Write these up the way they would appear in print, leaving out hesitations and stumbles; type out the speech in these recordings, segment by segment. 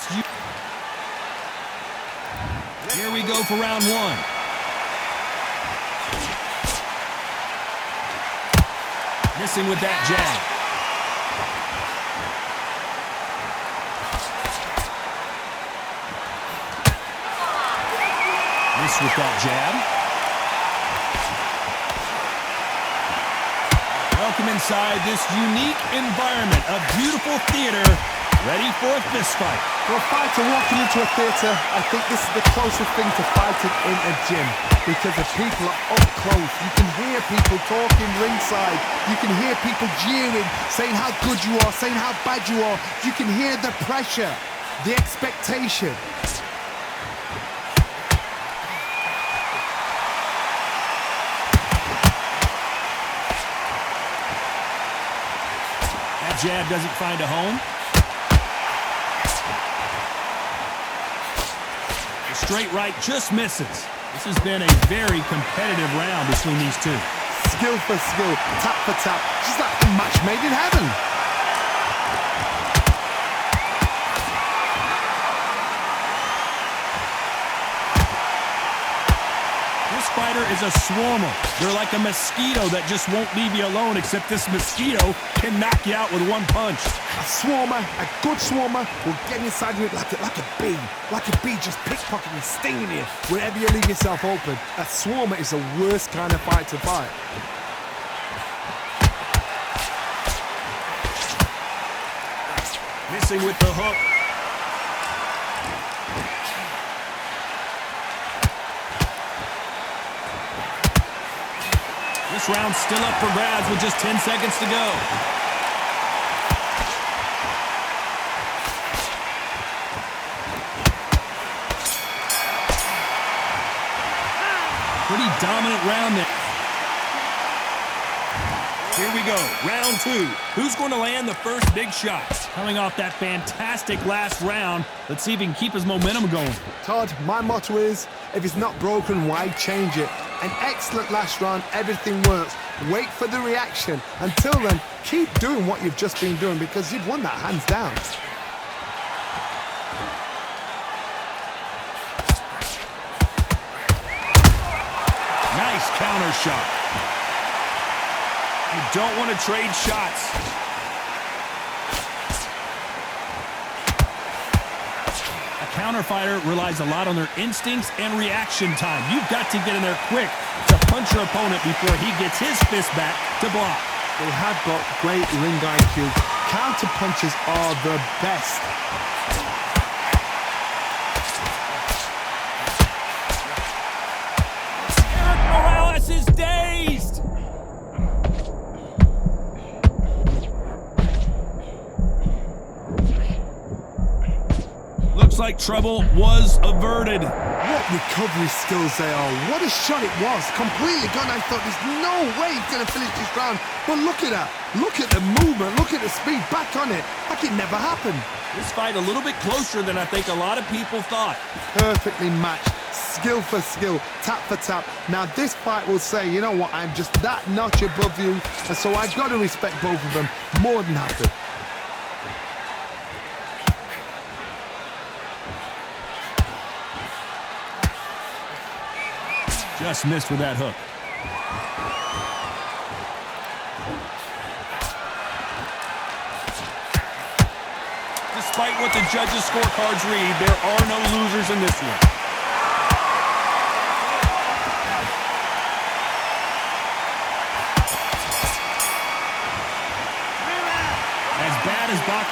Here we go for round one. Missing with that jab. Miss with that jab. Welcome inside this unique environment of beautiful theater, ready for a fist fight. For a fighter walking into a theater, I think this is the closest thing to fighting in a gym, because the people are up close. You can hear people talking ringside. You can hear people jeering, saying how good you are, saying how bad you are. You can hear the pressure, the expectation. That jab doesn't find a home. Straight right just misses. This has been a very competitive round between these two. Skill for skill, tap for tap, just like a match made in heaven. This fighter is a swarmer. They're like a mosquito that just won't leave you alone, except this mosquito can knock you out with one punch. A swarmer, a good swarmer, will get inside you like a bee. Like a bee just pickpocketing, stinging you wherever you leave yourself open. A swarmer is the worst kind of fight to fight. Missing with the hook. This round's still up for grabs with just 10 seconds to go. Pretty dominant round there. Here we go, round two. Who's going to land the first big shot? Coming off that fantastic last round, let's see if he can keep his momentum going. Todd, my motto is, if it's not broken, why change it? An excellent last round, everything works. Wait for the reaction. Until then, keep doing what you've just been doing, because you've won that hands down. Nice counter shot. You don't want to trade shots. A counter fighter relies a lot on their instincts and reaction time. You've got to get in there quick to punch your opponent before he gets his fist back to block. They have got great ring IQ. Counter punches are the best. Morales is dazed. Looks like trouble was averted. What recovery skills they are. What a shot it was. Completely gone. I thought there's no way he's going to finish this round. But look at that. Look at the movement. Look at the speed. Back on it. Like it never happened. This fight a little bit closer than I think a lot of people thought. Perfectly matched. Skill for skill. Tap for tap. Now this fight will say, you know what, I'm just that notch above you. And so I've got to respect both of them. More than happy. Just missed with that hook. Despite what the judges' scorecards read, there are no losers in this one. As bad as Bach.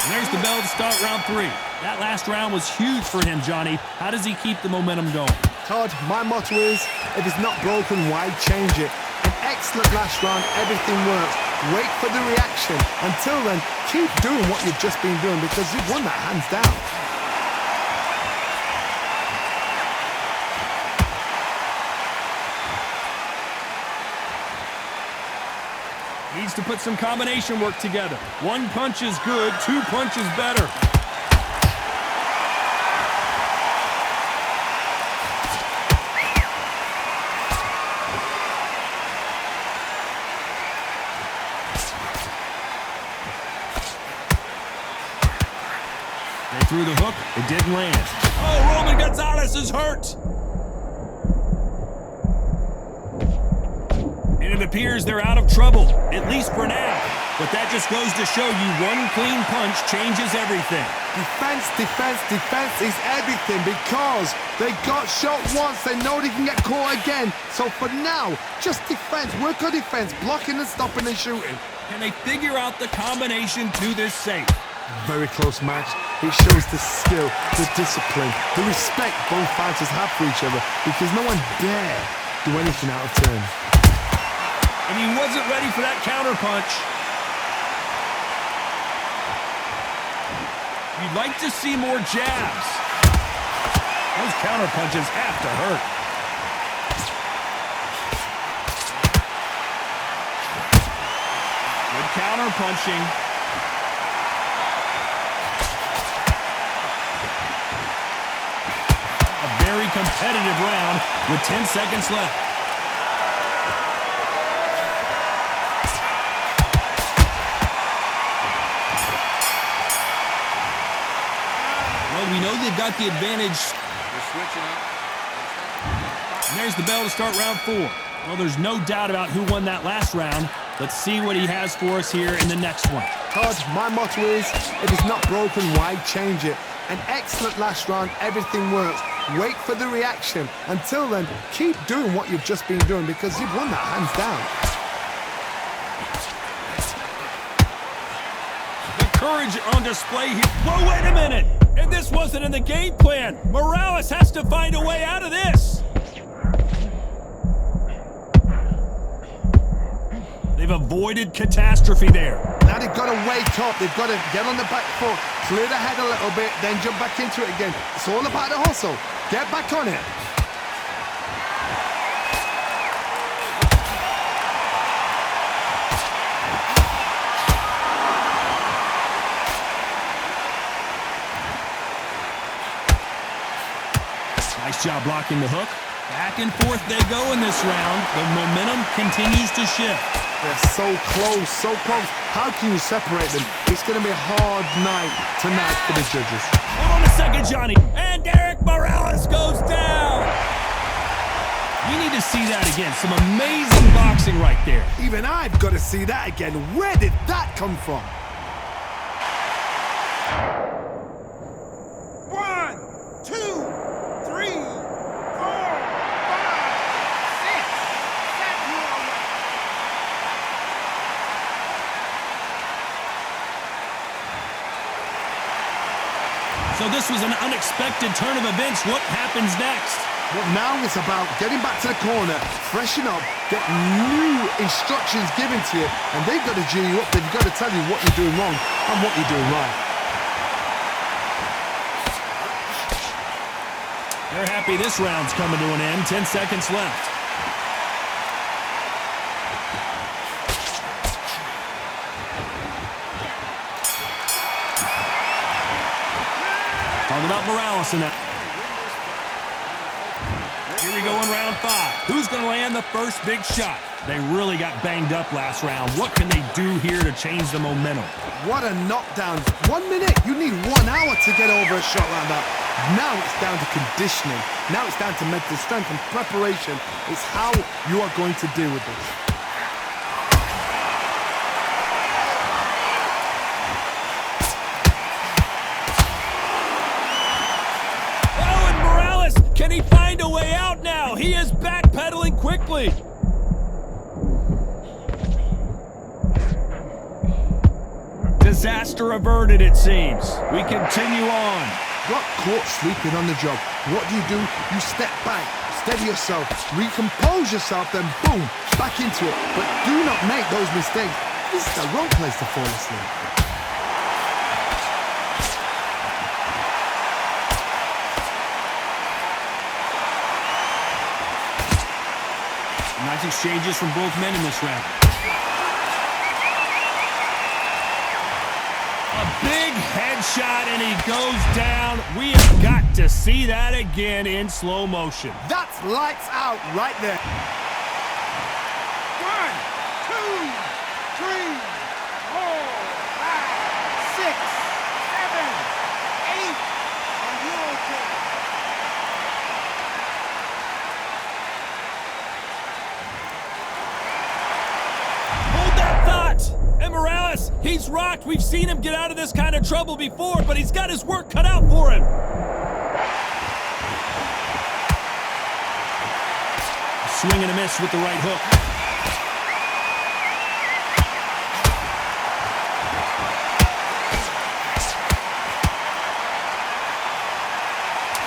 And there's the bell to start round three. That last round was huge for him, Johnny. How does he keep the momentum going? Todd, my motto is, if it's not broken, why change it? An excellent last round, everything works. Wait for the reaction. Until then, keep doing what you've just been doing, because you've won that hands down. Needs to put some combination work together. One punch is good, two punches better. They threw the hook. It didn't land. Oh, Roman Gonzalez is hurt. And it appears they're out of trouble, at least for now. But that just goes to show you one clean punch changes everything. Defense, defense, defense is everything because they got shot once. They know they can get caught again. So for now, just defense. Work on defense, blocking and stopping and shooting. Can they figure out the combination to this safe? Very close match. It shows the skill, the discipline, the respect both fighters have for each other because no one dare do anything out of turn. And he wasn't ready for that counter punch. You'd like to see more jabs. Those counter punches have to hurt. Good counter punching. A very competitive round with 10 seconds left. We know they've got the advantage. They're switching up. And there's the bell to start round 4. Well, there's no doubt about who won that last round. Let's see what he has for us here in the next one. Todd, my motto is, if it's not broken, why change it? An excellent last round, everything works. Wait for the reaction. Until then, keep doing what you've just been doing because you've won that hands down. The courage on display here. Whoa, wait a minute! And this wasn't in the game plan. Morales has to find a way out of this. They've avoided catastrophe there. Now they've got to wake up. They've got to get on the back foot, clear the head a little bit, then jump back into it again. It's all about the hustle. Get back on it. Nice job blocking the hook. Back and forth they go in this round. The momentum continues to shift. They're so close, so close. How can you separate them? It's going to be a hard night tonight for the judges. Hold on a second, Johnny. And Derek Morales goes down. We need to see that again. Some amazing boxing right there. Even I've got to see that again. Where did that come from? 1, 2, 3, 4, 5, 6, 7. So this was an unexpected turn of events. What happens next? Well, now it's about getting back to the corner, freshen up, get new instructions given to you, and they've got to G you up. They've got to tell you what you're doing wrong and what you're doing right. They're happy this round's coming to an end. 10 seconds left. Talking about Morales in that. Here we go in round 5. Who's going to land the first big shot? They really got banged up last round. What can they do here to change the momentum? What a knockdown. 1 minute. You need 1 hour to get over a shot like that. Now it's down to conditioning. Now it's down to mental strength and preparation. It's how you are going to deal with this. Oh, and Morales, can he find a way out now? He is backpedaling quickly. Disaster averted, it seems. We continue on. Got caught sleeping on the job. What do? You step back, steady yourself, recompose yourself, then boom, back into it. But do not make those mistakes. This is the wrong place to fall asleep. Nice exchanges from both men in this round. A big headshot, and he goes down. We have got to see that again in slow motion. That's lights out right there. 1, 2, 3, 4, 5, 6, 7, 8, He's rocked. We've seen him get out of this kind of trouble before, but he's got his work cut out for him. Swing and a miss with the right hook.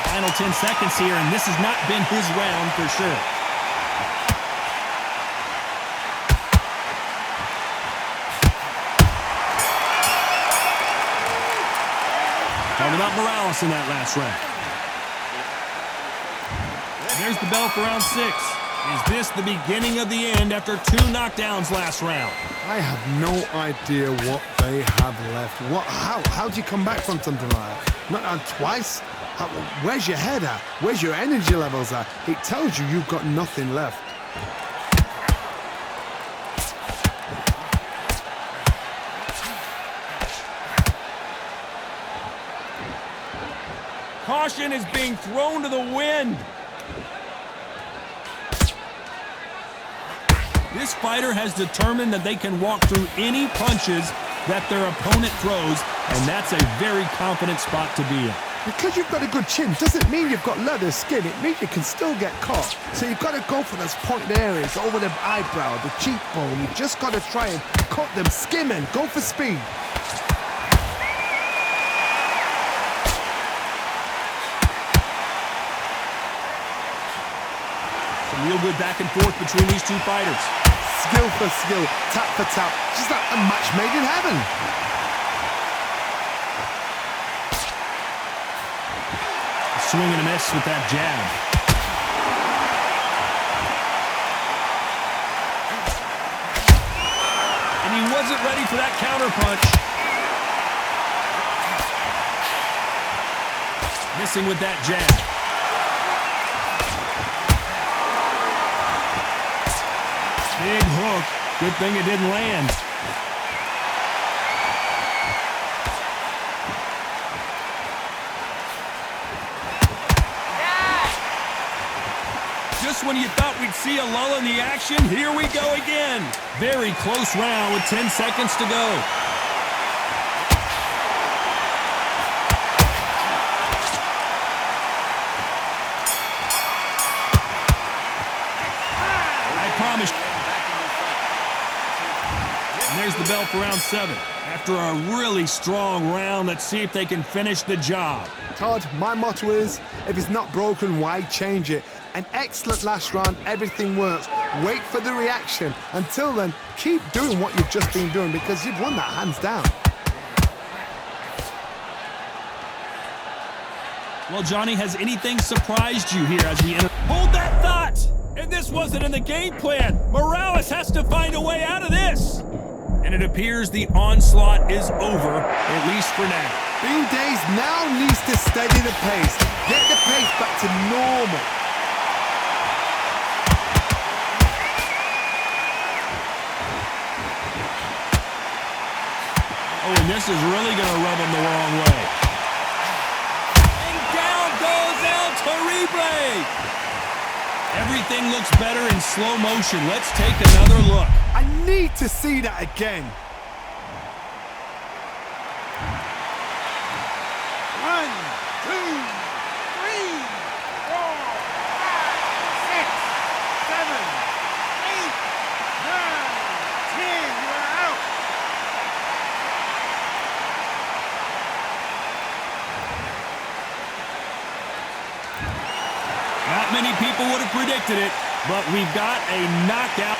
Final 10 seconds here, and this has not been his round for sure. Talking about Morales in that last round. There's the bell for round 6. Is this the beginning of the end after 2 knockdowns last round? I have no idea what they have left. How do you come back from something like that? Not on twice? Where's your head at? Where's your energy levels at? It tells you you've got nothing left. Caution is being thrown to the wind. This fighter has determined that they can walk through any punches that their opponent throws, and that's a very confident spot to be in. Because you've got a good chin doesn't mean you've got leather skin. It means you can still get caught. So you've got to go for those pointed areas, over the eyebrow, the cheekbone. You've just got to try and cut them, skim and go for speed. Some real good back and forth between these two fighters. Skill for skill, tap for tap. Just like a match made in heaven. Swing and a miss with that jab. And he wasn't ready for that counter punch. Missing with that jab. Big hook. Good thing it didn't land. Just when you thought we'd see a lull in the action, here we go again. Very close round with 10 seconds to go. I promise. And there's the bell for round 7. After a really strong round, let's see if they can finish the job. Todd, my motto is, if it's not broken, why change it? An excellent last round, everything works. Wait for the reaction. Until then, keep doing what you've just been doing because you've won that hands down. Well, Johnny, has anything surprised you here as we enter? Hold that thought! And this wasn't in the game plan. Morales has to find a way out of this. And it appears the onslaught is over, at least for now. Bean Days now needs to steady the pace. Get the pace back to normal. Oh, and this is really going to rub him the wrong way. And down goes El Terrible. Everything looks better in slow motion. Let's take another look. I need to see that again. 1, 2, 3, 4, 5, 6, 7, 8, 9, 10. You are out. Not many people would have predicted it, but we've got a knockout.